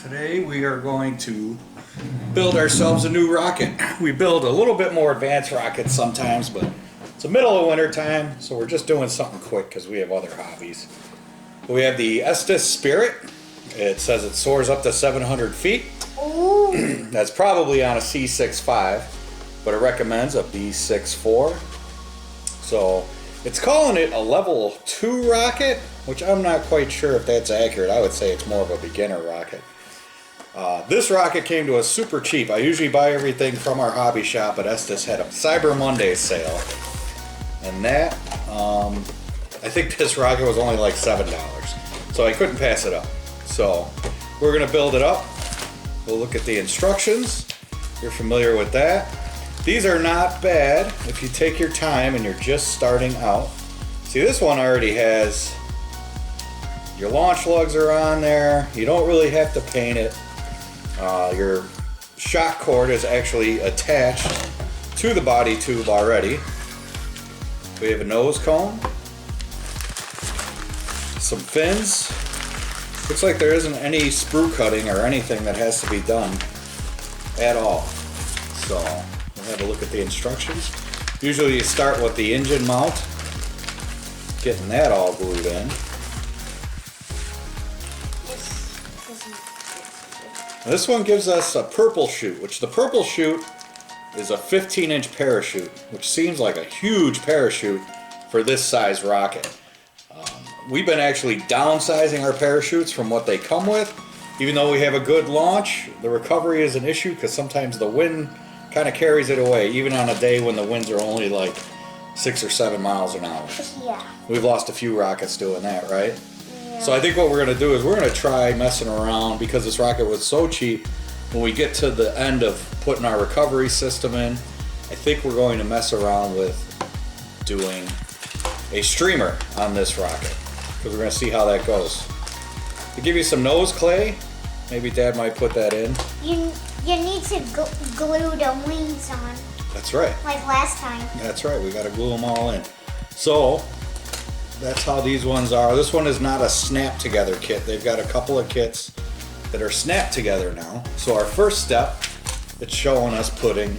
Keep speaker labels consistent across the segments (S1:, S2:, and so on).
S1: Today we are going to build ourselves a new rocket. We build a little bit more advanced rockets sometimes, but it's the middle of winter time, so we're just doing something quick because we have other hobbies. We have the Estes Spirit. It says it soars up to 700 feet.
S2: Ooh.
S1: That's probably on a C6.5, but it recommends a B6.4. So it's calling it a level 2 rocket, which I'm not quite sure if that's accurate. I would say it's more of a beginner rocket. This rocket came to us super cheap. I usually buy everything from our hobby shop, but Estes had a Cyber Monday sale. And that, I think this rocket was only like $7. So I couldn't pass it up. So we're gonna build it up. We'll look at the instructions. You're familiar with that. These are not bad if you take your time and you're just starting out. See, this one already has, your launch lugs are on there. You don't really have to paint it. Your shock cord is actually attached to the body tube already. We have a nose cone, some fins. Looks like there isn't any sprue cutting or anything that has to be done at all. So we'll have a look at the instructions. Usually you start with the engine mount, getting that all glued in. This one gives us a purple chute, which the purple chute is a 15-inch parachute, which seems like a huge parachute for this size rocket. We've been actually downsizing our parachutes from what they come with. Even though we have a good launch, the recovery is an issue because sometimes the wind kind of carries it away, even on a day when the winds are only like 6 or 7 miles an hour.
S2: Yeah.
S1: We've lost a few rockets doing that, right?
S2: Yeah.
S1: So I think what we're going to do is we're going to try messing around because this rocket was so cheap. When we get to the end of putting our recovery system in, I think we're going to mess around with doing a streamer on this rocket because we're going to see how that goes. To give you some nose clay, maybe Dad might put that in.
S2: You need to glue the wings on.
S1: That's right.
S2: Like last time.
S1: That's right. We got to glue them all in. So that's how these ones are. This one is not a snap together kit. They've got a couple of kits that are snapped together now. So our first step, it's showing us putting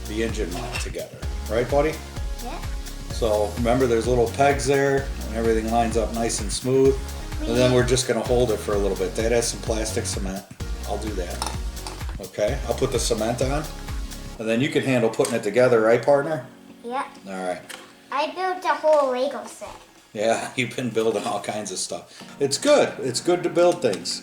S1: the engine mount together. Right, buddy?
S2: Yeah.
S1: So remember there's little pegs there and everything lines up nice and smooth. And then we're just going to hold it for a little bit. Dad has some plastic cement. I'll do that. Okay, I'll put the cement on. And then you can handle putting it together, right, partner?
S2: Yeah.
S1: All right.
S2: I built a whole Lego set.
S1: Yeah, you've been building all kinds of stuff. It's good. It's good to build things.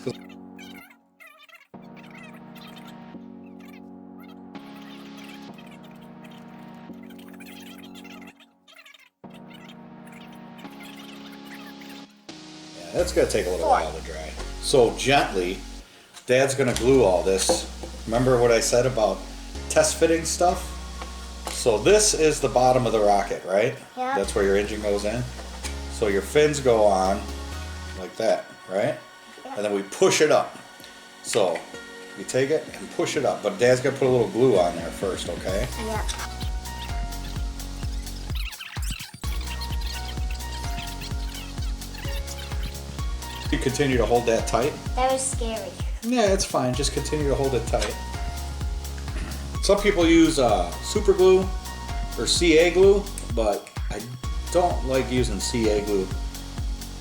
S1: That's going to take a little while to dry. So gently, Dad's going to glue all this. Remember what I said about test fitting stuff? So this is the bottom of the rocket, right?
S2: Yeah.
S1: That's where your engine goes in. So your fins go on like that, right?
S2: Yeah.
S1: And then we push it up. So you take it and push it up. But Dad's going to put a little glue on there first, okay?
S2: Yeah.
S1: You continue to hold that tight.
S2: That was scary.
S1: Yeah, it's fine. Just continue to hold it tight. Some people use super glue or CA glue, but I don't like using CA glue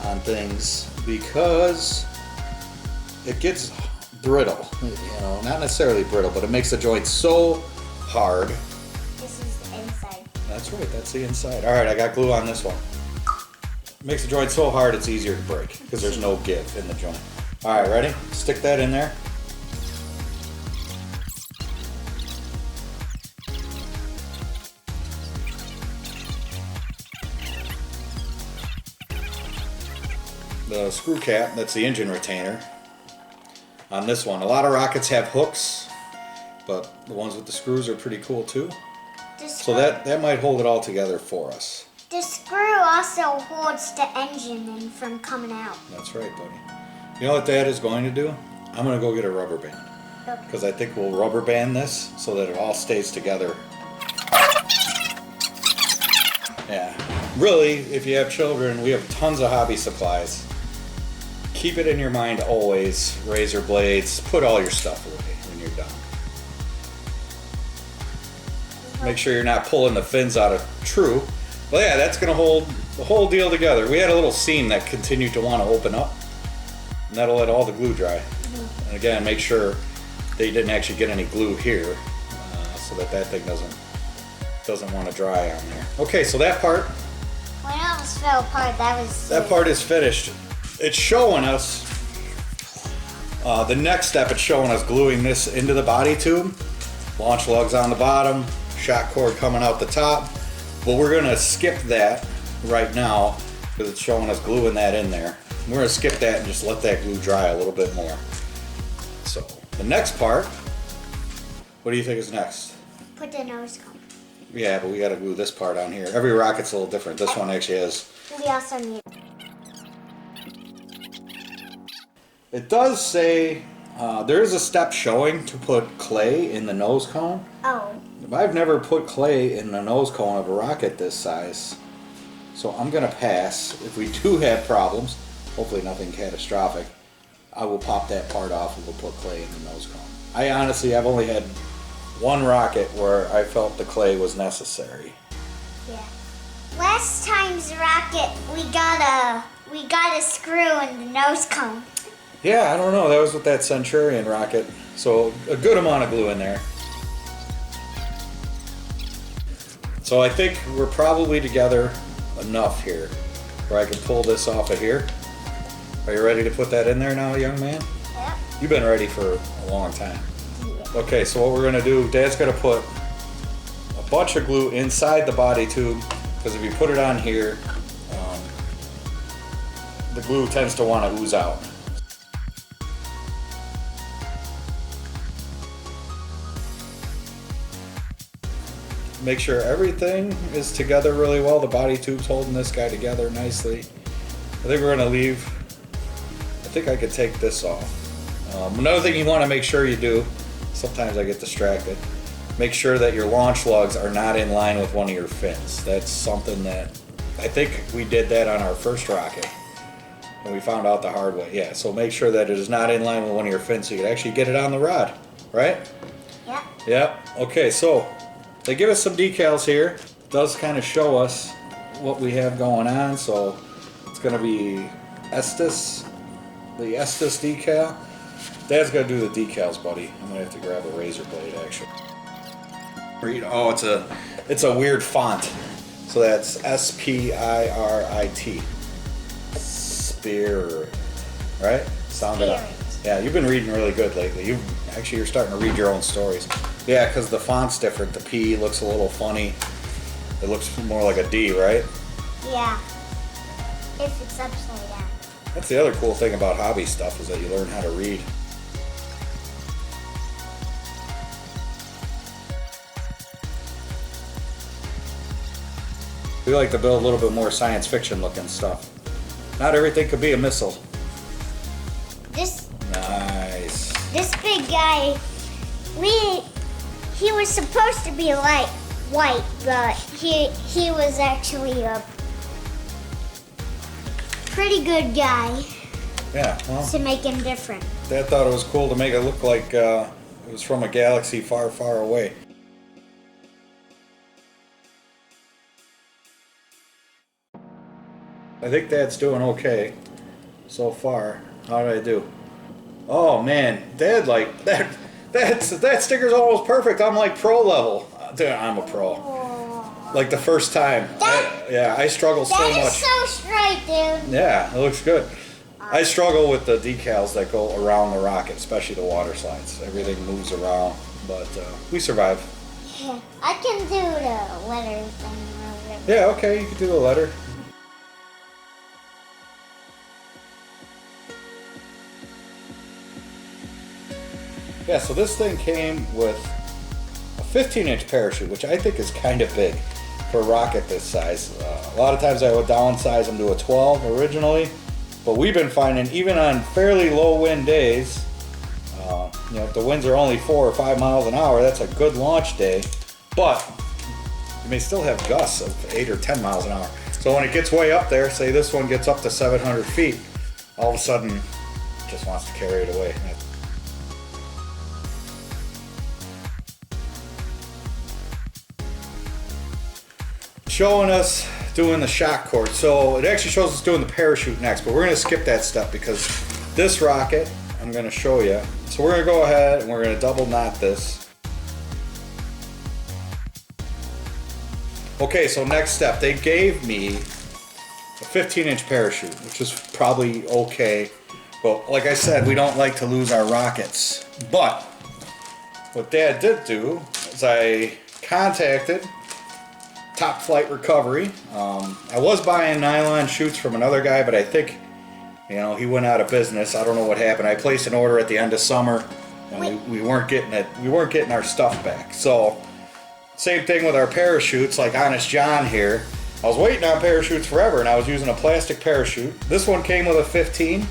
S1: on things because it gets brittle. You know, not necessarily brittle, but it makes the joint so hard.
S2: This is the inside.
S1: That's right. That's the inside. All right, I got glue on this one. Makes the joint so hard it's easier to break because there's no give in the joint. All right, ready? Stick that in there. The screw cap, that's the engine retainer on this one. A lot of rockets have hooks, but the ones with the screws are pretty cool too. So that might hold it all together for us.
S2: The screw also holds the engine in from coming out.
S1: That's right, buddy. You know what Dad is going to do? I'm going to go get a rubber band.
S2: Okay.
S1: Because I think we'll rubber band this so that it all stays together. Yeah. Really, if you have children, we have tons of hobby supplies. keep it in your mind always, razor blades, put all your stuff away when you're done. Make sure you're not pulling the fins out of true. Well, yeah, that's gonna hold the whole deal together. We had a little seam that continued to want to open up, and that'll let all the glue dry. And again, make sure that you didn't actually get any glue here, so that thing doesn't want to dry on there. Okay, so that part.
S2: When it almost fell apart,
S1: That part is finished. It's showing us the next step. It's showing us gluing this into the body tube. Launch lugs on the bottom, shock cord coming out the top. But we're gonna skip that right now because it's showing us gluing that in there. We're gonna skip that and just let that glue dry a little bit more. So the next part, what do you think is next?
S2: Put the nose cone.
S1: Yeah, but we gotta glue this part on here. Every rocket's a little different. This one actually has.
S2: We also need.
S1: It does say there is a step showing to put clay in the nose cone.
S2: Oh.
S1: I've never put clay in the nose cone of a rocket this size, so I'm gonna pass. If we do have problems, hopefully nothing catastrophic, I will pop that part off and we'll put clay in the nose cone. I've only had one rocket where I felt the clay was necessary.
S2: Yeah. Last time's rocket, we got a screw in the nose cone.
S1: Yeah, I don't know. That was with that Centurion rocket, so a good amount of glue in there. So I think we're probably together enough here where I can pull this off of here. Are you ready to put that in there now, young man?
S2: Yep.
S1: You've been ready for a long time.
S2: Yeah.
S1: Okay, so what we're gonna do, Dad's gonna put a bunch of glue inside the body tube, because if you put it on here, the glue tends to want to ooze out. Make sure everything is together really well. The body tube's holding this guy together nicely. I think we're gonna leave. I think I could take this off. Another thing you want to make sure you do, sometimes I get distracted, make sure that your launch lugs are not in line with one of your fins. That's something that, I think we did that on our first rocket, and we found out the hard way. Yeah, so make sure that it is not in line with one of your fins so you can actually get it on the rod, right?
S2: Yep.
S1: Yep. Okay, so they give us some decals here. It does kind of show us what we have going on, so it's going to be Estes, the Estes decal. Dad's going to do the decals, buddy. I'm going to have to grab a razor blade, actually. Oh, it's a weird font. So that's S-P-I-R-I-T. Spirit, right? Sound it out. Yeah, you've been reading really good lately. You're starting to read your own stories. Yeah, because the font's different. The P looks a little funny. It looks more like a D, right?
S2: Yeah. If it's upside down.
S1: That's the other cool thing about hobby stuff, is that you learn how to read. We like to build a little bit more science fiction looking stuff. Not everything could be a missile. Nice.
S2: This big guy, he was supposed to be like white, but he was actually a pretty good guy.
S1: Yeah, well,
S2: to make him different.
S1: Dad thought it was cool to make it look like it was from a galaxy far, far away. I think Dad's doing okay so far. How did I do? Oh man, Dad, like that sticker's almost perfect. I'm like pro level. Dude, I'm a pro.
S2: Oh.
S1: Like the first time. I struggle so much.
S2: That is so straight, dude.
S1: Yeah, it looks good. I struggle with the decals that go around the rocket, especially the water slides. Everything moves around, but we survive.
S2: Yeah, I can do the letter thing or whatever.
S1: Yeah, okay, you can do the letter. Yeah, so this thing came with a 15-inch parachute, which I think is kind of big for a rocket this size. A lot of times I would downsize them to a 12 originally, but we've been finding even on fairly low wind days, if the winds are only 4 or 5 miles an hour, that's a good launch day, but you may still have gusts of 8 or 10 miles an hour. So when it gets way up there, say this one gets up to 700 feet, all of a sudden just wants to carry it away. Showing us doing the shock cord. So it actually shows us doing the parachute next, but we're going to skip that step because this rocket, I'm going to show you. So we're going to go ahead and we're going to double knot this. Okay, so next step, they gave me a 15-inch parachute, which is probably okay. But like I said, we don't like to lose our rockets. But what Dad did do is I contacted Top Flight Recovery. I was buying nylon chutes from another guy, but I think, you know, he went out of business. I don't know what happened. I placed an order at the end of summer, and we weren't getting it. We weren't getting our stuff back. So, same thing with our parachutes. Like Honest John here, I was waiting on parachutes forever, and I was using a plastic parachute. This one came with a 15.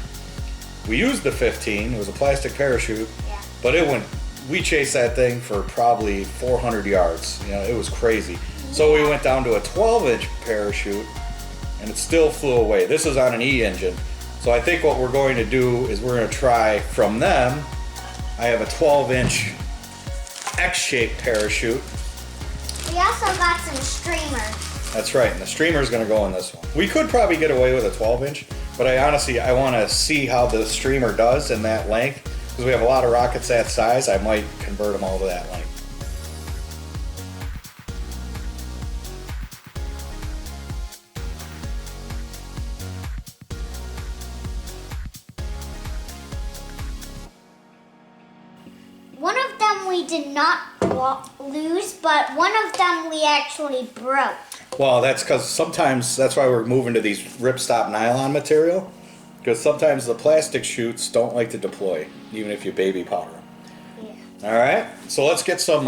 S1: We used the 15. It was a plastic parachute, but it went. We chased that thing for probably 400 yards. You know, it was crazy. So we went down to a 12-inch parachute, and it still flew away. This is on an E engine. So I think what we're going to do is we're going to try from them. I have a 12-inch X-shaped parachute.
S2: We also got some streamers.
S1: That's right, and the streamer is going to go in this one. We could probably get away with a 12-inch, but I want to see how the streamer does in that length. Because we have a lot of rockets that size, I might convert them all to that length.
S2: One of them we did not lose, but one of them we actually broke.
S1: Well, that's because sometimes, that's why we're moving to these ripstop nylon material. Because sometimes the plastic chutes don't like to deploy, even if you baby powder them. Yeah. All right, so let's get some,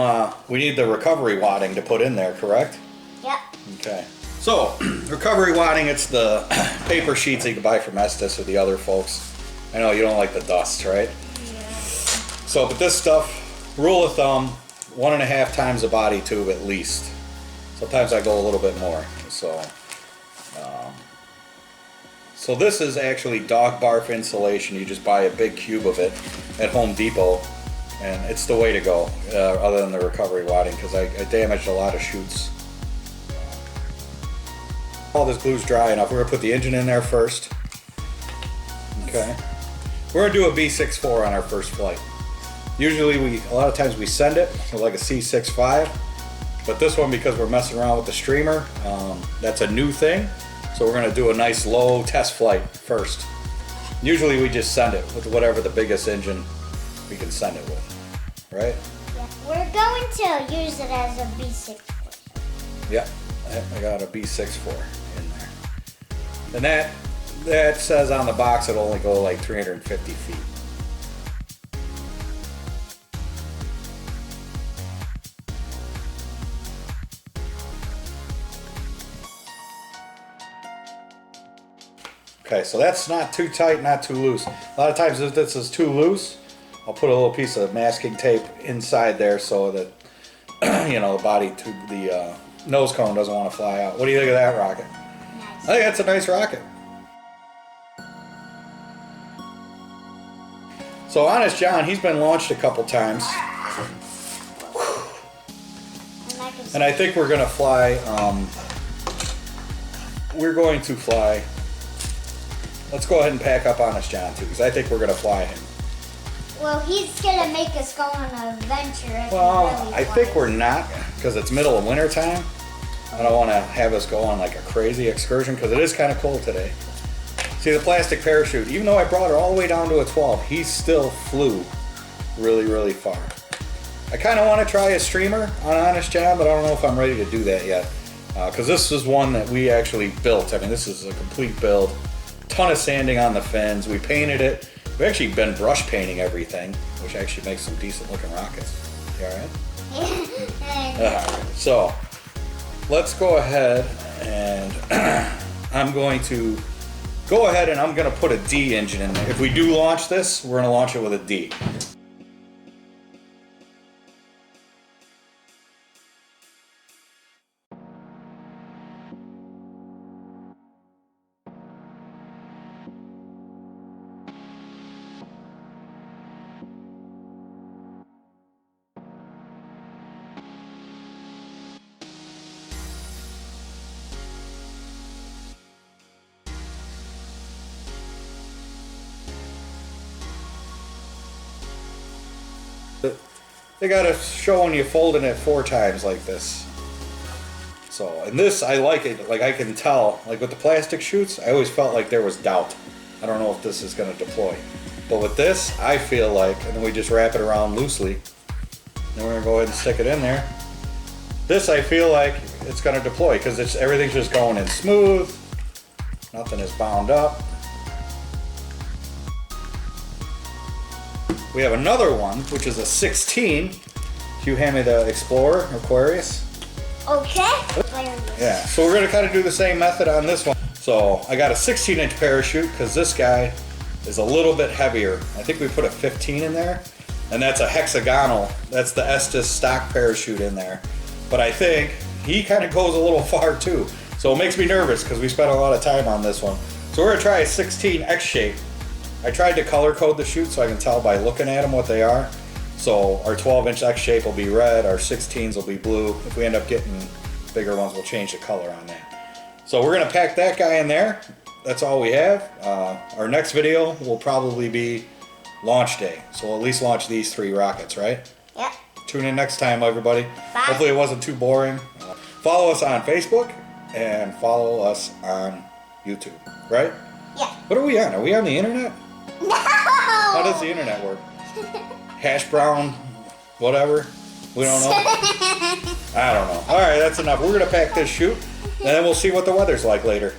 S1: we need the recovery wadding to put in there, correct?
S2: Yep.
S1: Okay. So, recovery wadding, it's the paper sheets that you can buy from Estes or the other folks. I know you don't like the dust, right? Yeah. So, but this stuff, rule of thumb, 1.5 times the body tube at least. Sometimes I go a little bit more. So this is actually dog barf insulation. You just buy a big cube of it at Home Depot, and it's the way to go, other than the recovery wadding, because I damaged a lot of chutes. All this glue's dry enough. We're going to put the engine in there first. Okay. We're going to do a B64 on our first flight. Usually a lot of times we send it with like a C65, but this one, because we're messing around with the streamer, that's a new thing. So we're going to do a nice low test flight first. Usually we just send it with whatever the biggest engine we can send it with, right?
S2: Yeah. We're going to use it as a B64.
S1: Yep, I got a B64 in there. And that says on the box it'll only go like 350 feet. Okay, so that's not too tight, not too loose. A lot of times if this is too loose, I'll put a little piece of masking tape inside there so that, you know, the body tube, the nose cone doesn't want to fly out. What do you think of that rocket? Nice. I think that's a nice rocket. So Honest John, he's been launched a couple times. And I think we're going to fly, let's go ahead and pack up Honest John too, because I think we're going to fly him.
S2: Well, he's going to make us go on an adventure if
S1: well,
S2: he really
S1: I think we're not, because it's middle of winter time. I don't want to have us go on like a crazy excursion, because it is kind of cold today. See, the plastic parachute, even though I brought it all the way down to a 12, he still flew really, really far. I kind of want to try a streamer on Honest John, but I don't know if I'm ready to do that yet. Because this is one that we actually built. I mean, this is a complete build. Ton of sanding on the fins. We painted it. We've actually been brush painting everything, which actually makes some decent looking rockets. You all right? Alright, so let's go ahead and I'm going to put a D engine in there. If we do launch this, we're going to launch it with a D. they gotta show when you're folding it 4 times like this. So, and this, I like it, like I can tell, like with the plastic chutes, I always felt like there was doubt. I don't know if this is gonna deploy. But with this, I feel like, and then we just wrap it around loosely. Then we're gonna go ahead and stick it in there. This, I feel like it's gonna deploy because everything's just going in smooth. Nothing is bound up. We have another one, which is a 16. Can you hand me the Explorer, Aquarius?
S2: Okay.
S1: Yeah, so we're gonna kind of do the same method on this one. So I got a 16-inch parachute because this guy is a little bit heavier. I think we put a 15 in there, and that's a hexagonal. That's the Estes stock parachute in there. But I think he kind of goes a little far too. So it makes me nervous because we spent a lot of time on this one. So we're gonna try a 16 X shape. I tried to color code the chute so I can tell by looking at them what they are. So our 12-inch X shape will be red, our 16s will be blue. If we end up getting bigger ones, we'll change the color on that. So we're gonna pack that guy in there. That's all we have. Our next video will probably be launch day. So we'll at least launch these 3 rockets, right?
S2: Yep.
S1: Tune in next time, everybody.
S2: Bye.
S1: Hopefully it wasn't too boring. Follow us on Facebook and follow us on YouTube, right?
S2: Yeah.
S1: What are we on? Are we on the internet?
S2: No!
S1: How does the internet work? Hash brown, whatever. We don't know. I don't know. All right, that's enough. We're gonna pack this chute, and then we'll see what the weather's like later.